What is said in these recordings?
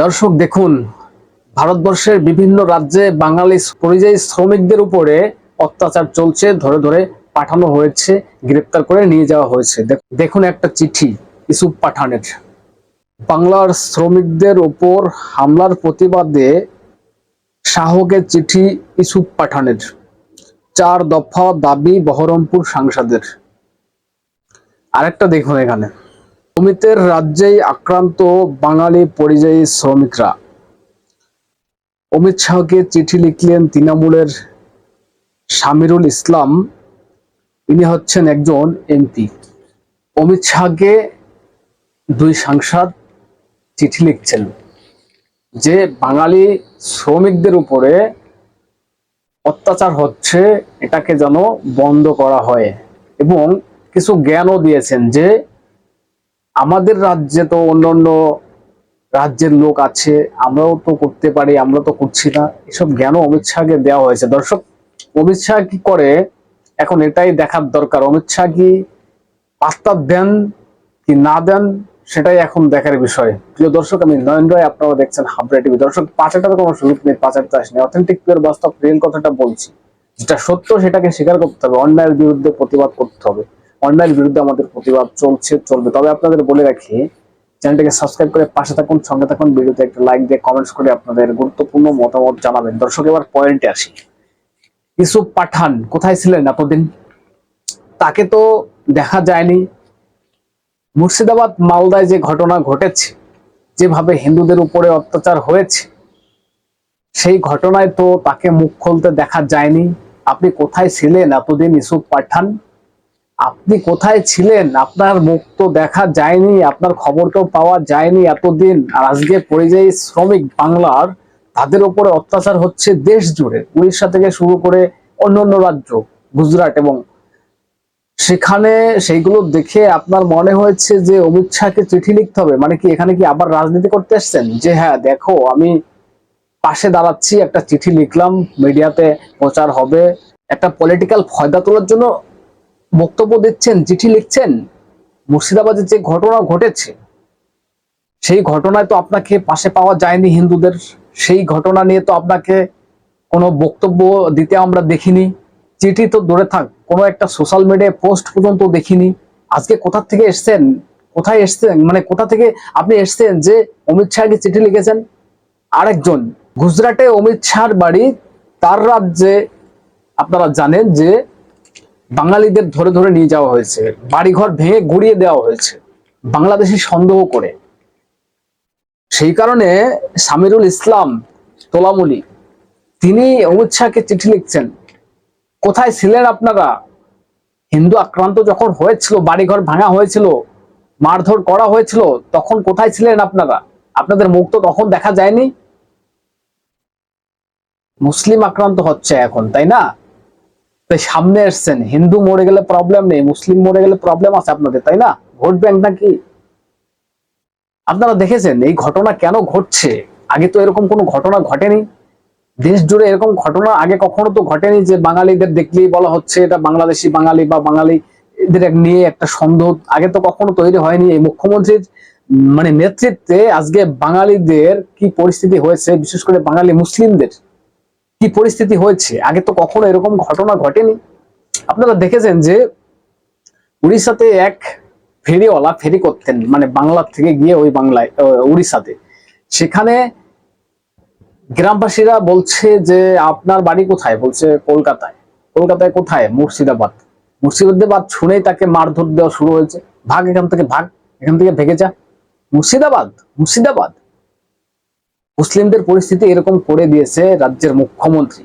দর্শক দেখুন, ভারতবর্ষের বিভিন্ন রাজ্যে বাঙালি পরিযায়ী শ্রমিকদের উপরে অত্যাচার চলছে। ধরে ধরে পাঠানো হয়েছে, গ্রেপ্তার করে নিয়ে যাওয়া হয়েছে। দেখুন একটা চিঠি ইউসুফ পাঠানের। বাংলার শ্রমিকদের উপর হামলার প্রতিবাদে শাহকে চিঠি ইউসুফ পাঠানের। 4 দফা দাবি বহরমপুর সাংসদের। আরেকটা দেখুন এখানে, অমিতের রাজ্যেই আক্রান্ত বাঙালি পরিযায়ী শ্রমিকরা। অমিত শাহকে চিঠি লিখলেন তৃণমূলের শামিরুল ইসলাম। ইনি হচ্ছেন একজন এমপি। অমিত শাহকে 2 সাংসদ চিঠি লিখছেন যে বাঙালি শ্রমিকদের উপরে অত্যাচার হচ্ছে, এটাকে যেন বন্ধ করা হয়, এবং কিছু জ্ঞানও দিয়েছেন যে আমাদের রাজ্যে তো অন্যান্য রাজ্যের লোক আছে, আমরাও তো করতে পারি, আমরা তো করছি না। এসব জ্ঞানও অমিত শাহকে দেওয়া হয়েছে। দর্শক, অমিত শাহ কি করে এখন এটাই দেখার দরকার। অমিত শাহ কি পাত্তা দেন কি না দেন, সেটাই এখন দেখার বিষয়। প্রিয় দর্শক, আমি নয়ন রায়, আপনারা দেখছেন হাবড়া টিভি। দর্শক, পাচারটার কোনো সুযোগ নেই, পাচার চাষ নেই, অথেন্টিক পিওর বাস্তব রিয়েল কথাটা বলছি। যেটা সত্য সেটাকে স্বীকার করতে হবে, অন্যায়ের বিরুদ্ধে প্রতিবাদ করতে হবে। অন্যায়ের বিরুদ্ধে আমাদের প্রতিবাদ চলছে, চলবে। তবে আপনাদের বলে রাখি, চ্যানেলটাকে সাবস্ক্রাইব করে পাশে থাকুন, সঙ্গে থাকুন, ভিডিওতে একটা লাইক দিয়ে কমেন্টস করে আপনাদের গুরুত্বপূর্ণ মতামত জানাবেন। দর্শক, এবার পয়েন্টে আসি। ইউসুফ পাঠান কোথায় ছিলেন এতদিন? তাকে তো দেখা যায়নি। মুর্শিদাবাদ মালদায় যে ঘটনা ঘটেছে, যেভাবে হিন্দুদের উপরে অত্যাচার হয়েছে, সেই ঘটনায় তো তাকে মুখ খুলতে দেখা যায়নি। আপনি কোথায় ছিলেন এতদিন ইউসুফ পাঠান? আপনি কোথায় ছিলেন? আপনার মুখ তো দেখা যায়নি, আপনার খবরটাও পাওয়া যায়নি এতদিন। আর আজকে পরিযায়ী শ্রমিক বাংলার, তাদের উপরে অত্যাচার হচ্ছে দেশ জুড়ে, উড়িষ্যা থেকে শুরু করে অন্যান্য রাজ্য, গুজরাট, এবং সেখানে সেইগুলো দেখে আপনার মনে হয়েছে যে অমিত শাহকে চিঠি লিখতে হবে। মানে কি এখানে কি আবার রাজনীতি করতে এসছেন? যে হ্যাঁ দেখো, আমি পাশে দাঁড়াচ্ছি, একটা চিঠি লিখলাম, মিডিয়াতে প্রচার হবে, একটা পলিটিক্যাল ফায়দা তোলার জন্য বক্তব্য দিচ্ছেন, চিঠি লিখছেন। মুর্শিদাবাদে যে ঘটনা ঘটেছে, সেই ঘটনায় তো আপনাকে পাশে পাওয়া যায়নি হিন্দুদের। সেই ঘটনা নিয়ে তো আপনাকে কোনো বক্তব্য দিতে আমরা দেখিনি। চিঠি তো দূরে থাক, কোনো একটা সোশ্যাল মিডিয়ায় পোস্ট পর্যন্ত দেখিনি। আজকে কোথা থেকে এসছেন? কোথায় এসছেন? মানে কোথা থেকে আপনি এসছেন যে অমিত শাহকে চিঠি লিখেছেন? আরেকজন, গুজরাটে অমিত শাহর বাড়ি, তার রাজ্যে আপনারা জানেন যে বাঙালিদের ধরে ধরে নিয়ে যাওয়া হয়েছে, বাড়িঘর ভেঙে গুড়িয়ে দেওয়া হয়েছে বাংলাদেশি সন্দেহ করে। সেই কারণে শামিরুল ইসলাম তোলামুলি, তিনি অমিত শাহকে চিঠি লিখছেন। কোথায় ছিলেন আপনারা? হিন্দু আক্রান্ত যখন হয়েছিল, বাড়িঘর ভাঙা হয়েছিল, মারধর করা হয়েছিল, তখন কোথায় ছিলেন আপনারা? আপনাদের মুখ তো তখন দেখা যায়নি। মুসলিম আক্রান্ত হচ্ছে এখন, তাই না? তাই সামনে এসছেন। হিন্দু মরে গেলে প্রবলেম নেই, মুসলিম মরে গেলে প্রবলেম আছে আপনাদের, তাই না? ভোট ব্যাংক নাকি? আপনারা দেখেছেন এই ঘটনা কেন ঘটছে? আগে তো এরকম কোনো ঘটনা ঘটেনি দেশ জুড়ে। এরকম ঘটনা আগে কখনো তো ঘটেনি যে বাঙালিদের দেখলেই বলা হচ্ছে এটা বাংলাদেশি বাঙালি বা বাঙালি, এদের নিয়ে একটা সন্দেহ আগে তো কখনো তৈরি হয়নি। এই মুখ্যমন্ত্রীর মানে নেতৃত্বে আজকে বাঙালিদের কি পরিস্থিতি হয়েছে, বিশেষ করে বাঙালি মুসলিমদের কি পরিস্থিতি হয়েছে, আগে তো কখনো এরকম ঘটনা ঘটেনি। আপনারা দেখেছেন যে উড়িষ্যাতে এক ফেরিওয়ালা ফেরি করতেন, মানে বাংলা থেকে গিয়ে ওই বাংলায় উড়িষ্যাতে, সেখানে গ্রামবাসীরা বলছে যে আপনার বাড়ি কোথায়? বলছে কলকাতায়। কলকাতায় কোথায়? মুর্শিদাবাদ। মুর্শিদাবাদ শুনেই তাকে মারধর দেওয়া শুরু হয়েছে। ভাগ এখান থেকে, ভাগ এখান থেকে, ভেগে যা। মুর্শিদাবাদ, মুর্শিদাবাদ। মুসলিমদের পরিস্থিতি এরকম করে দিয়েছে রাজ্যের মুখ্যমন্ত্রী।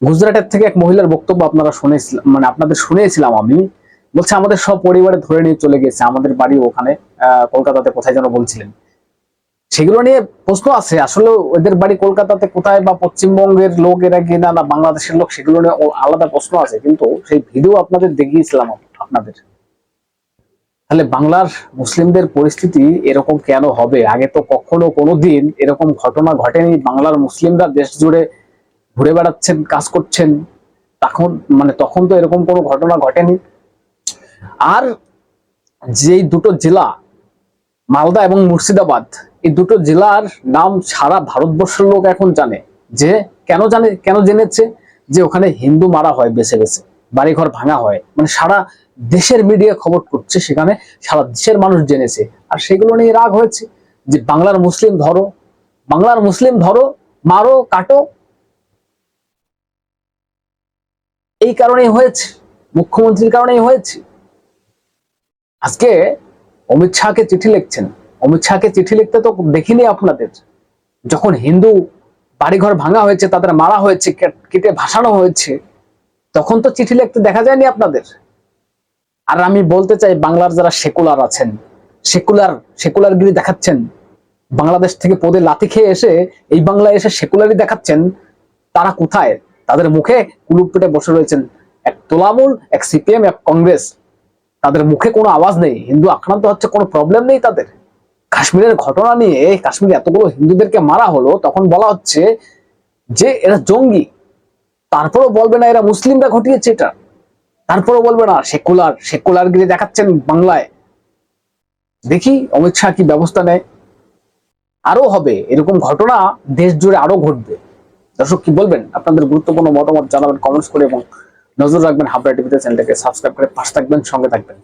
গুজরাটের থেকে এক মহিলার বক্তব্য আপনারা শুনেছিলাম, মানে আপনাদের শুনেছিলাম আমি। বলছে আমাদের সব পরিবারে ধরে নিয়ে চলে গেছে, আমাদের বাড়ি ওখানে কলকাতাতে কোথায় যেন বলছিলেন। সেগুলো নিয়ে প্রশ্ন আছে, আসলে ওদের বাড়ি কলকাতাতে কোথায়, বা পশ্চিমবঙ্গের লোক এরা কিনা না বাংলাদেশের লোক, সেগুলো নিয়ে আলাদা প্রশ্ন আছে। কিন্তু সেই ভিডিও আপনাদের দেখিয়েছিলাম আপনাদের। তাহলে বাংলার মুসলিমদের পরিস্থিতি এরকম কেন হবে? আগে তো কখনো কোনোদিন এরকম ঘটনা ঘটেনি। বাংলার মুসলিমরা দেশ জুড়ে ঘুরে বেড়াচ্ছেন, কাজ করছেন, তখন তো এরকম কোনো ঘটনা ঘটেনি। আর যেই দুটো জেলা, মালদা এবং মুর্শিদাবাদ, এই দুটো জেলার নাম সারা ভারতবর্ষের লোক এখন জানে। যে কেন জেনেছে? যে ওখানে হিন্দু মারা হয় বেছে বেছে, বাড়িঘর ভাঙা হয়, মানে সারা দেশের মিডিয়া খবর করছে, সেখানে সারা দেশের মানুষ জেনেছে। আর সেগুলো নিয়ে রাগ হয়েছে যে বাংলার মুসলিম ধরো, মারো কাটো। এই কারণেই হয়েছে, মুখ্যমন্ত্রীর কারণেই হয়েছে। আজকে অমিত শাহকে চিঠি লিখছেন, অমিত শাহকে চিঠি লিখতে তো দেখিনি আপনাদের। যখন হিন্দু বাড়িঘর ভাঙা হয়েছে, তাদের মারা হয়েছে, কেটে ভাসানো হয়েছে, তখন তো চিঠি লিখতে দেখা যায়নি আপনাদের। আর আমি বলতে চাই, বাংলার যারা সেকুলার আছেন, সেকুলারগিরি দেখাচ্ছেন, বাংলাদেশ থেকে পদে লাথি খেয়ে এসে এই বাংলায় এসে সেকুলারি দেখাচ্ছেন, তারা কোথায়? তাদের মুখে কুলুপ পেটে বসে রয়েছেন এক তোলামূল, এক সিপিএম, এক কংগ্রেস। তাদের মুখে কোনো আওয়াজ নেই, হিন্দু আক্রান্ত হচ্ছে কোনো প্রবলেম নেই তাদের। কাশ্মীরের ঘটনা নিয়ে, কাশ্মীরে এতগুলো হিন্দুদেরকে মারা হলো, তখন বলা হচ্ছে যে এরা জঙ্গি। তারপরেও বলবে না এরা মুসলিমরা ঘটিয়েছে এটা, তারপরেও বলবে না সেকুলারগিরি দেখাচ্ছেন বাংলায়। দেখি অমিত শাহ কি ব্যবস্থা নেয়। আরো হবে এরকম ঘটনা, দেশ জুড়ে আরো ঘটবে। দর্শক কি বলবেন? আপনাদের গুরুত্বপূর্ণ মতামত জানাবেন কমেন্টস করে, এবং নজর রাখবেন হাবড়া টিভিতে, চ্যানেলটাকে সাবস্ক্রাইব করে পাশে থাকবেন, সঙ্গে থাকবেন।